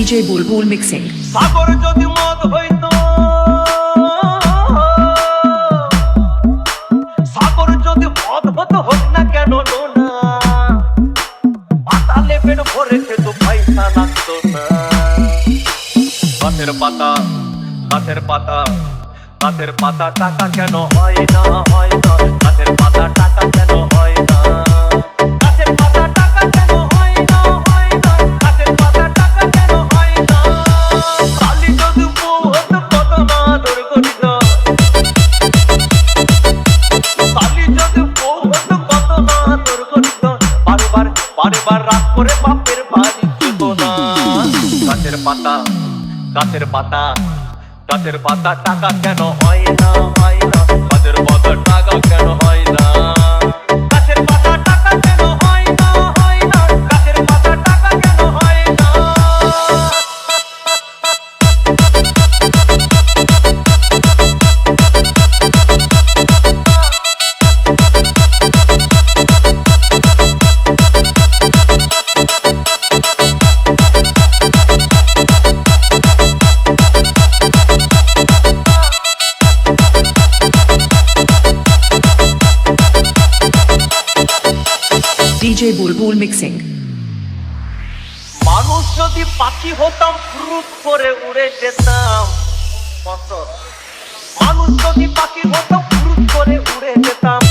DJ Bulbul mixing. সাগর যদি মদ হইতো, সাগর যদি মদ হতো হোক না কেন না, পাতালে পেট ভরে খেত পয়সা লাগতো না। গাছের পাতা, গাছের পাতা, গাছের পাতা টাকা কেন হয় না, হয় না। গাছের পাতা টাকা কেন হয় না, গাছের পাতা টাকা কেন হয় না, হয় না। গাছের পাতা টাকা কেন হয় না। কালি যদি বউ হতো কত না আদর করিত, কালি যদি বউ হতো কত না আদর করিত। বারবার বারবার রাগ করে বাপের বাড়ি যেত না। গাছের পাতা, গাছের পাতা, গাছের পাতা টাকা কেন হয় না, হয় না। গাছের পাতা টাকা কেন হয় না, গাছের পাতা টাকা কেন হয় না, হয় না। গাছের পাতা টাকা কেন হয় না। DJ Bulbul mixing. মানুষ যদি পাখি হতাম ফুরুত করে উড়ে যেতাম। মানুষ যদি পাখি হতাম ফুরুত করে উড়ে যেতাম।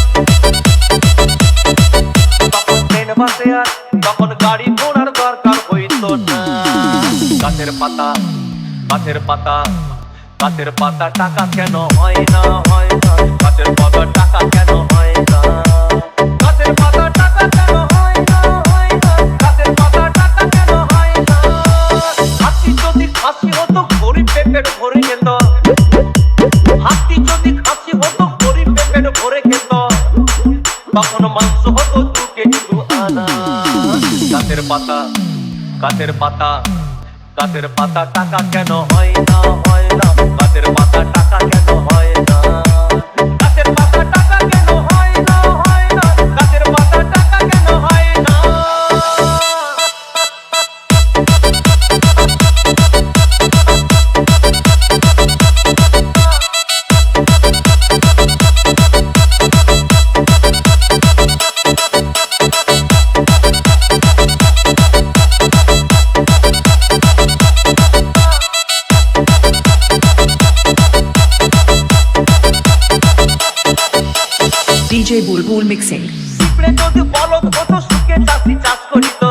তখন ট্রেন বাসে আর তখন গাড়ি ঘোড়ার দরকার হইতো না। গাছের পাতা, গাছের পাতা, গাছের পাতা টাকা কেন হয় না, হয় না। গাছের পাতা টাকা কেন হয় না, গাছের পাতা টাকা কেন হয় না, হয় না। গাছের পাতা টাকা কেন হয় না। হাতি যদি খাসি হতো গরিব পেট ভরে খেত, হাতি যদি খাসি হতো গরিব পেট ভরে খেত। তখন মাংস হতো 2 কেজি 2 আনা। গাছের পাতা, গাছের পাতা, গাছের পাতা টাকা কেন হয় না, হয় না। গাছের পাতা টাকা কেন হয় না, গাছের পাতা টাকা কেন হয় না, হয় না। গাছের পাতা টাকা কেন হয় না। DJ Bulbul mixing. পিঁপড়ে যদি বলদ হতো সুখে চাষি চাষ করিত,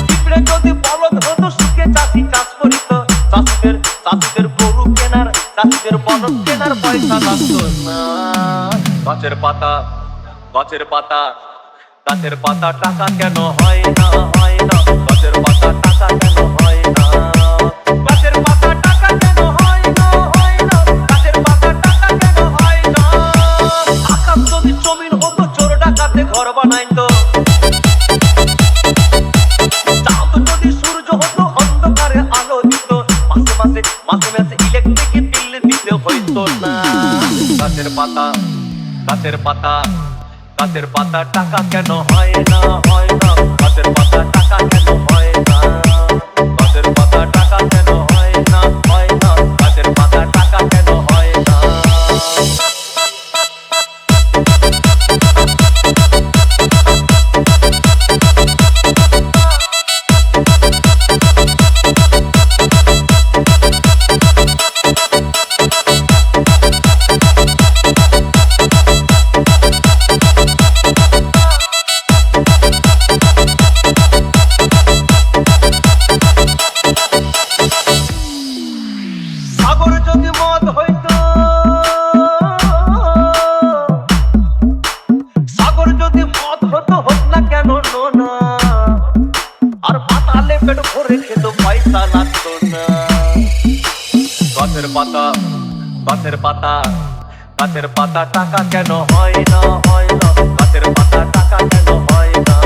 পিঁপড়ে যদি বলদ হতো সুখে চাষি চাষ করিত। চাষিদের, চাষিদের গরু কেনার, চাষিদের বলদ কেনার পয়সা লাগতো না। গাছের পাতা, গাছের পাতা, গাছের পাতা টাকা কেন হয় না, হয় না। গাছের পাতা টাকা কেন হয় না, গাছের পাতা টাকা কেন হয় না, হয় না। গাছের পাতা টাকা কেন হয় না। আকাশ যদি জমিন হতো চোর ডাকাতে ঘর বানাইতো, চাঁদ যদি সূর্য হতো অন্ধকারে আলো দিত। মাসে মাসে, মাসে মাসে ইলেকট্রিক বিল দিতে হইতো না। গাছের পাতা, গাছের পাতা, গাছের পাতা টাকা কেন হয় না, হয় না। গাছের পাতা টাকা কেন হয় না, গাছের পাতা টাকা কেন হয় না, হয় না। গাছের পাতা টাকা কেন হয় না। সাগর যদি মদ হইতো, সাগর যদি মদ হতো হোক না কেন না, আর পাতালে পেট ভরে খেত পয়সা লাগতো না। গাছের পাতা, গাছের পাতা, গাছের পাতা টাকা কেন হয় না, হয় না। গাছের পাতা টাকা কেন হয় না,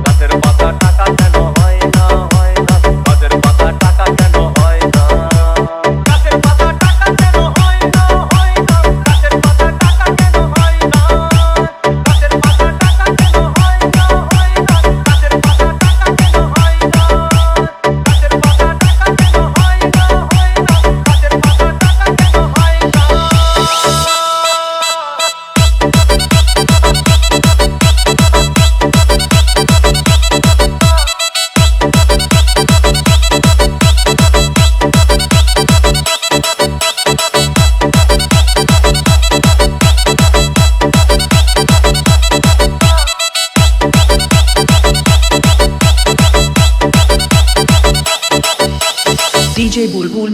গাছের পাতা টাকা কেন হয় না, হয় না। গাছের পাতা টাকা কেন হয় না, গাছের পাতা টাকা কেন হয় না, হয় না। গাছের পাতা টাকা কেন হয় না, গাছের পাতা টাকা কেন হয় না, হয় না। গাছের পাতা টাকা কেন হয় DJ Bulbul